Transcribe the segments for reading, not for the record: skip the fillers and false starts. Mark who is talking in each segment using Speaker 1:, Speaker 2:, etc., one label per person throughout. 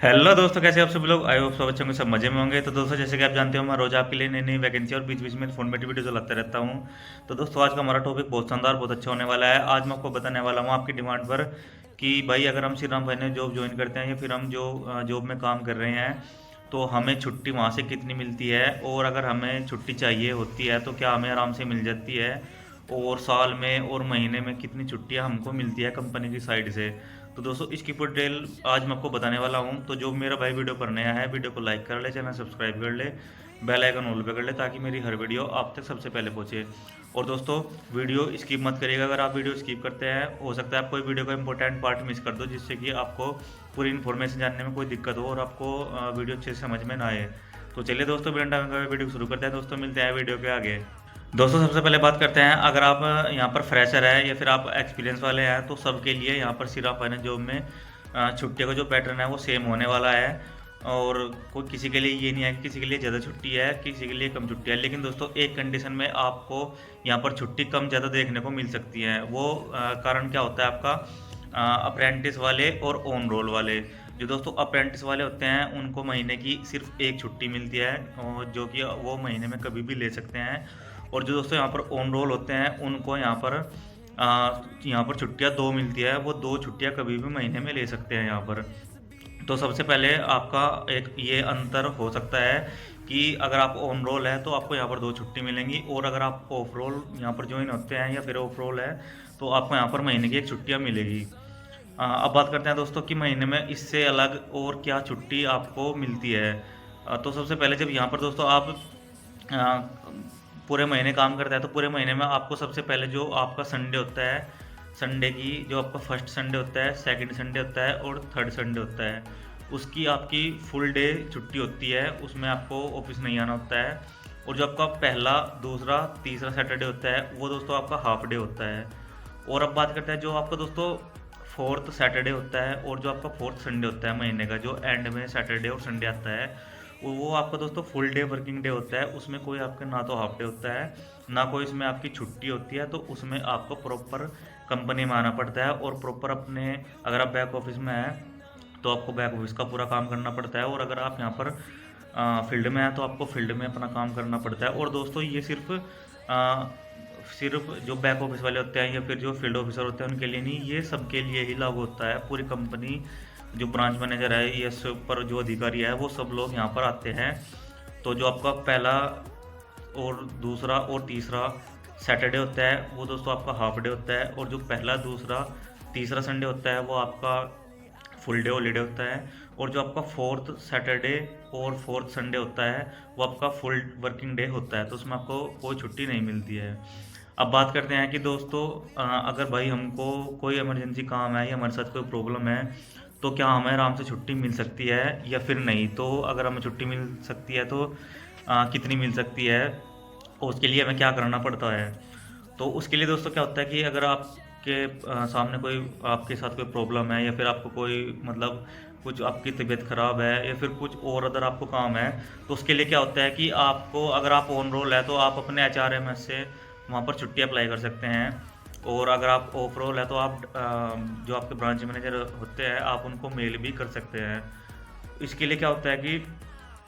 Speaker 1: Hello दोस्तों, कैसे आप सभी लोग? आई होप सब अच्छे होंगे, सब मजे में होंगे। तो दोस्तों, जैसे कि आप जानते हो, मैं रोज आपके लिए नई नई वैकेंसी और बीच बीच में इन्फॉर्मेटिव वीडियो लाता रहता हूं। तो दोस्तों, आज का हमारा टॉपिक बहुत शानदार, बहुत अच्छा होने वाला है। आज मैं आपको बताने वाला हूं आपकी डिमांड पर कि भाई, अगर हम श्री राम भाई ने जॉब ज्वाइन करते हैं या फिर हम जो जॉब में काम कर रहे हैं, तो हमें छुट्टी वहाँ से कितनी मिलती है, और अगर हमें छुट्टी चाहिए होती है तो क्या हमें आराम से मिल जाती है, और साल में और महीने में कितनी छुट्टियां हमको मिलती है कंपनी की साइड से। तो दोस्तों, इसकी पूरी डिटेल आज मैं आपको बताने वाला हूं। तो जो मेरा भाई वीडियो पर नया है, वीडियो को लाइक कर ले, चैनल सब्सक्राइब कर ले, बेल आइकन ऑल पे कर ले, ताकि मेरी हर वीडियो आप तक सबसे पहले पहुंचे। और दोस्तों, वीडियो स्किप मत करिएगा। अगर आप वीडियो स्किप करते हैं, हो सकता है आप कोई वीडियो का इंपॉर्टेंट पार्ट मिस कर दो, जिससे कि आपको पूरी इन्फॉर्मेशन जानने में कोई दिक्कत हो और आपको वीडियो अच्छे से समझ में ना आए। तो चलिए दोस्तों, बिना टाइम का वीडियो शुरू करते हैं। दोस्तों, मिलते हैं वीडियो के आगे। दोस्तों, सबसे पहले बात करते हैं, अगर आप यहाँ पर फ्रेशर है या फिर आप एक्सपीरियंस वाले हैं, तो सबके लिए यहाँ पर सिर्फ फाइनेंस जॉब में छुट्टियों का जो पैटर्न है वो सेम होने वाला है। और कोई किसी के लिए ये नहीं है कि किसी के लिए ज़्यादा छुट्टी है, किसी के लिए कम छुट्टी है। लेकिन दोस्तों, एक कंडीशन में आपको यहाँ पर छुट्टी कम ज़्यादा देखने को मिल सकती है। वो कारण क्या होता है आपका, अप्रेंटिस वाले और ऑन रोल वाले। जो दोस्तों अप्रेंटिस वाले होते हैं, उनको महीने की सिर्फ एक छुट्टी मिलती है, और जो कि वो महीने में कभी भी ले सकते हैं। और जो दोस्तों यहाँ पर ऑन रोल होते हैं, उनको यहाँ पर छुट्टियाँ दो मिलती है। वो दो छुट्टियाँ कभी भी महीने में ले सकते हैं यहाँ पर। तो सबसे पहले आपका एक ये अंतर हो सकता है कि अगर आप ऑन रोल है तो आपको यहाँ पर दो छुट्टी मिलेंगी, और अगर आप ऑफ रोल यहाँ पर ज्वाइन होते हैं या फिर ऑफ रोल है, तो आपको यहाँ पर महीने की एक छुट्टियाँ मिलेगी। अब बात करते हैं दोस्तों कि महीने में इससे अलग और क्या छुट्टी आपको मिलती है। तो सबसे पहले जब यहाँ पर दोस्तों आप अ, पूरे महीने काम करता है, तो पूरे महीने में आपको सबसे पहले जो आपका संडे होता है, संडे की जो आपका फर्स्ट संडे होता है, सेकंड संडे होता है और थर्ड संडे होता है, उसकी आपकी फुल डे छुट्टी होती है। उसमें आपको ऑफिस नहीं आना होता है। और जो आपका पहला, दूसरा, तीसरा सैटरडे होता है, वो दोस्तों आपका हाफ डे होता है। और अब बात करते हैं जो आपका दोस्तों फोर्थ सैटरडे होता है, और जो आपका फोर्थ संडे होता है महीने का, जो एंड में सैटरडे और संडे आता है, वो आपका दोस्तों फुल डे वर्किंग डे होता है। उसमें कोई आपका ना तो हाफ डे होता है, ना कोई इसमें आपकी छुट्टी होती है। तो उसमें आपको प्रॉपर कंपनी में आना पड़ता है, और प्रॉपर अपने, अगर आप बैक ऑफिस में हैं तो आपको बैक ऑफिस का पूरा काम करना पड़ता है, और अगर आप यहाँ पर फील्ड में हैं तो आपको फील्ड में अपना काम करना पड़ता है। और दोस्तों, ये सिर्फ जो बैक ऑफिस वाले होते हैं या फिर जो फील्ड ऑफिसर होते हैं उनके लिए नहीं, ये सबके लिए ही लागू होता है। पूरी कंपनी, जो ब्रांच मैनेजर है या पर जो अधिकारी है, वो सब लोग यहाँ पर आते हैं। तो जो आपका पहला और दूसरा और तीसरा सैटरडे होता है, वो दोस्तों आपका हाफ डे होता है। और जो पहला, दूसरा, तीसरा संडे होता है, वो आपका फुल डे हॉलीडे होता है। और जो आपका फोर्थ सैटरडे और फोर्थ संडे होता है, वो आपका फुल वर्किंग डे होता है। तो उसमें आपको कोई छुट्टी नहीं मिलती है। अब बात करते हैं कि दोस्तों, अगर भाई हमको कोई इमरजेंसी काम है या हमारे साथ कोई प्रॉब्लम है, तो क्या हमें आराम से छुट्टी मिल सकती है या फिर नहीं। तो अगर हमें छुट्टी मिल सकती है तो कितनी मिल सकती है, और उसके लिए हमें क्या करना पड़ता है। तो उसके लिए दोस्तों क्या होता है कि अगर आपके सामने कोई, आपके साथ कोई प्रॉब्लम है, या फिर आपको कोई मतलब कुछ आपकी तबीयत ख़राब है, या फिर कुछ और अदर आपको काम है, तो उसके लिए क्या होता है कि आपको, अगर आप ऑन रोल है तो आप अपने HRMS से वहाँ पर छुट्टी अप्लाई कर सकते हैं। और अगर आप ऑफ रोल है तो आप जो आपके ब्रांच मैनेजर होते हैं, आप उनको मेल भी कर सकते हैं। इसके लिए क्या होता है कि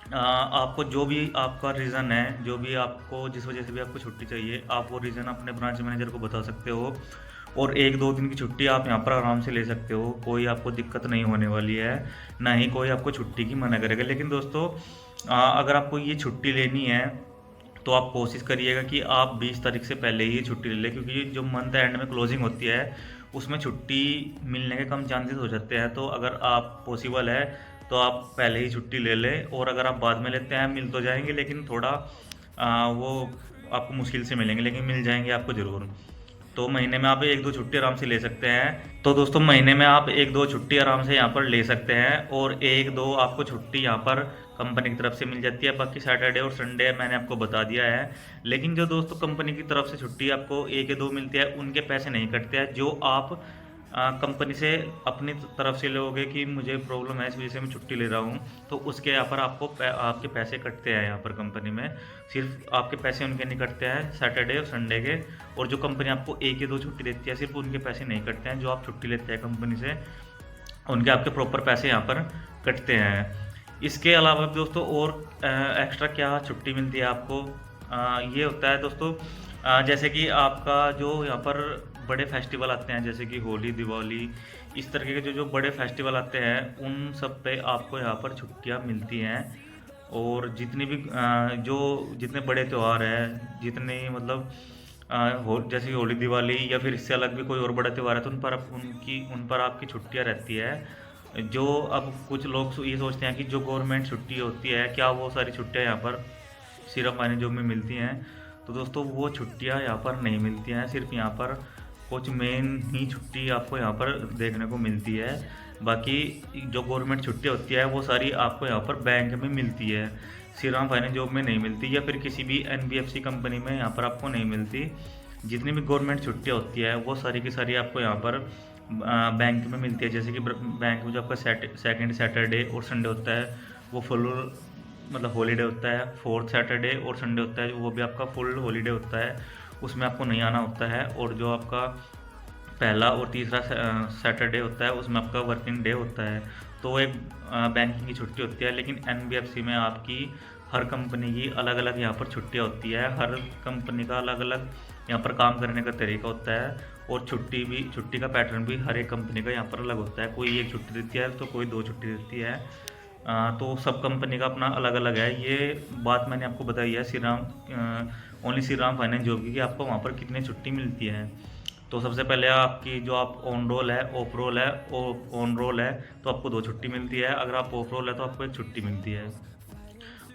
Speaker 1: आपको जो भी आपका रीज़न है, जो भी आपको, जिस वजह से भी आपको छुट्टी चाहिए, आप वो रीज़न अपने ब्रांच मैनेजर को बता सकते हो, और 1-2 दिन की छुट्टी आप यहाँ पर आराम से ले सकते हो। कोई आपको दिक्कत नहीं होने वाली है, ना ही कोई आपको छुट्टी की मना करेगा। लेकिन दोस्तों, अगर आपको ये छुट्टी लेनी है, तो आप कोशिश करिएगा कि आप 20 तारीख से पहले ही छुट्टी ले लें, क्योंकि जो मंथ एंड में क्लोजिंग होती है, उसमें छुट्टी मिलने के कम चांसेस हो जाते हैं। तो अगर आप पॉसिबल है तो आप पहले ही छुट्टी ले लें, और अगर आप बाद में लेते हैं, मिल तो जाएंगे, लेकिन थोड़ा वो आपको मुश्किल से मिलेंगे, लेकिन मिल जाएंगे आपको ज़रूर। तो महीने में आप 1-2 छुट्टी आराम से ले सकते हैं। तो दोस्तों, महीने में आप 1-2 छुट्टी आराम से यहाँ पर ले सकते हैं, और 1-2 आपको छुट्टी यहाँ पर कंपनी की तरफ से मिल जाती है। बाकी सैटरडे और संडे मैंने आपको बता दिया है। लेकिन जो दोस्तों कंपनी की तरफ से छुट्टी आपको 1 या 2 मिलती है, उनके पैसे नहीं कटते हैं। जो आप कंपनी से अपनी तरफ से लोगे कि मुझे प्रॉब्लम है, इस वजह से मैं छुट्टी ले रहा हूँ, तो उसके यहाँ पर आपको आपके पैसे कटते हैं यहाँ पर कंपनी में। सिर्फ आपके पैसे उनके नहीं कटते हैं सैटरडे और संडे के। और जो कंपनी आपको 1 या 2 छुट्टी देती है, सिर्फ उनके पैसे नहीं कटते हैं जो आप छुट्टी लेते हैं कंपनी से। उनके आपके प्रॉपर पैसे यहाँ पर कटते हैं। इसके अलावा भी दोस्तों और एक्स्ट्रा क्या छुट्टी मिलती है आपको, ये होता है दोस्तों, जैसे कि आपका जो यहाँ पर बड़े फेस्टिवल आते हैं जैसे कि होली, दिवाली, इस तरीके के जो जो बड़े फेस्टिवल आते हैं उन सब पे आपको यहाँ पर छुट्टियाँ मिलती हैं। और जितनी भी जो जितने बड़े त्यौहार हैं, जितने मतलब हो जैसे कि होली, दिवाली या फिर इससे अलग भी कोई और बड़ा त्यौहार है तो उन पर आपकी छुट्टियाँ रहती है। जो अब कुछ लोग ये सोचते हैं कि जो गवर्नमेंट छुट्टी होती है, क्या वो सारी छुट्टियाँ यहाँ पर सिर्फ मायने जॉब में मिलती हैं? तो दोस्तों वो छुट्टियाँ यहाँ पर नहीं मिलती हैं, सिर्फ यहाँ पर कुछ मेन ही छुट्टी आपको यहाँ पर देखने को मिलती है। बाकी जो गवर्नमेंट छुट्टी होती है वो सारी आपको यहाँ पर बैंक में मिलती है, श्रीराम फाइनेंस जॉब में नहीं मिलती, या फिर किसी भी एनबीएफसी कंपनी में यहाँ पर आपको नहीं मिलती। जितनी भी गवर्नमेंट छुट्टियाँ होती है वो सारी की सारी आपको यहाँ पर बैंक में मिलती है। जैसे कि बैंक में जो आपका सेकंड सैटरडे और संडे होता है वो फुल मतलब हॉलीडे होता है। फोर्थ सैटरडे और संडे होता है वो भी आपका फुल हॉलीडे होता है, उसमें आपको नहीं आना होता है। और जो आपका पहला और तीसरा सैटरडे होता है उसमें आपका वर्किंग डे होता है, तो एक बैंकिंग की छुट्टी होती है। लेकिन एनबीएफसी में आपकी हर कंपनी की अलग अलग यहाँ पर छुट्टियाँ होती है, हर कंपनी का अलग अलग यहाँ पर काम करने का तरीका होता है। और छुट्टी का पैटर्न भी हर एक कंपनी का यहाँ पर अलग होता है, कोई एक छुट्टी देती है तो कोई 2 छुट्टी देती है। तो सब कंपनी का अपना अलग अलग है। ये बात मैंने आपको बताई है ओनली श्रीराम फाइनेंस जॉब की, कि आपको वहाँ पर कितनी छुट्टी मिलती है। तो सबसे पहले आपकी जो आप ऑन रोल है, ऑफ रोल है, ऑन रोल है तो आपको 2 छुट्टी मिलती है, अगर आप ऑफ रोल है तो आपको 1 छुट्टी मिलती है।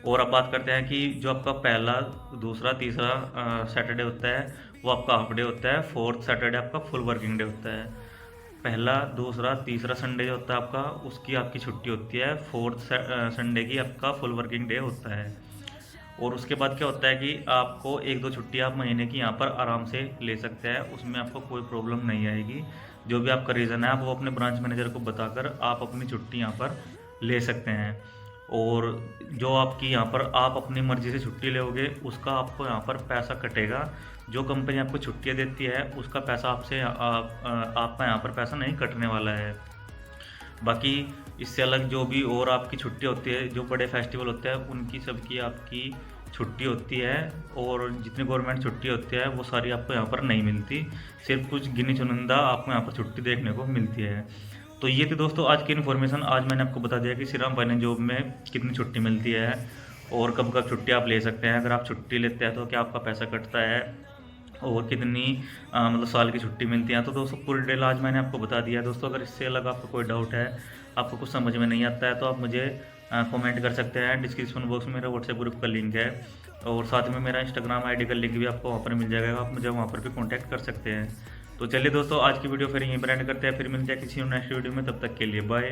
Speaker 1: और अब बात करते हैं कि जो आपका पहला, दूसरा, तीसरा सैटरडे होता है वो आपका हाफ डे होता है, फोर्थ सैटरडे आपका फुल वर्किंग डे होता है। पहला, दूसरा, तीसरा संडे जो होता है आपका उसकी आपकी छुट्टी होती है, फोर्थ संडे की आपका फुल वर्किंग डे होता है। और उसके बाद क्या होता है कि आपको 1-2 छुट्टी आप महीने की यहाँ पर आराम से ले सकते हैं, उसमें आपको कोई प्रॉब्लम नहीं आएगी। जो भी आपका रीज़न है आप वो अपने ब्रांच मैनेजर को बताकर आप अपनी छुट्टी यहाँ पर ले सकते हैं। और जो आपकी यहाँ पर आप अपनी मर्ज़ी से छुट्टी लोगे उसका आपको यहाँ पर पैसा कटेगा। जो कंपनी आपको छुट्टियाँ देती है उसका पैसा आपका यहाँ पर पैसा नहीं कटने वाला है। बाकी इससे अलग जो भी और आपकी छुट्टी होती है, जो बड़े फेस्टिवल होते हैं उनकी सबकी आपकी छुट्टी होती है। और जितनी गवर्नमेंट छुट्टी होती है वो सारी आपको यहाँ पर नहीं मिलती, सिर्फ कुछ गिनी चुनिंदा आपको यहाँ पर छुट्टी देखने को मिलती है। तो ये थी दोस्तों आज की इन्फॉर्मेशन। आज मैंने आपको बता दिया कि श्रीराम फाइनेंस जॉब में कितनी छुट्टी मिलती है और कब कब छुट्टी आप ले सकते हैं। अगर आप छुट्टी लेते हैं तो क्या आपका पैसा कटता है और कितनी मतलब साल की छुट्टी मिलती है। तो दोस्तों फुल डिटेल आज मैंने आपको बता दिया है। दोस्तों अगर इससे अलग आपको कोई डाउट है, आपको कुछ समझ में नहीं आता है तो आप मुझे कमेंट कर सकते हैं। डिस्क्रिप्शन बॉक्स में मेरा व्हाट्सएप ग्रुप का लिंक है और साथ में मेरा इंस्टाग्राम आईडी का लिंक भी आपको वहाँ पर मिल जाएगा, आप मुझे वहाँ पर भी कॉन्टैक्ट कर सकते हैं। तो चलिए दोस्तों आज की वीडियो फिर यहीं पर एंड करते हैं, फिर मिलते हैं किसी नेक्स्ट वीडियो में, तब तक के लिए बाय।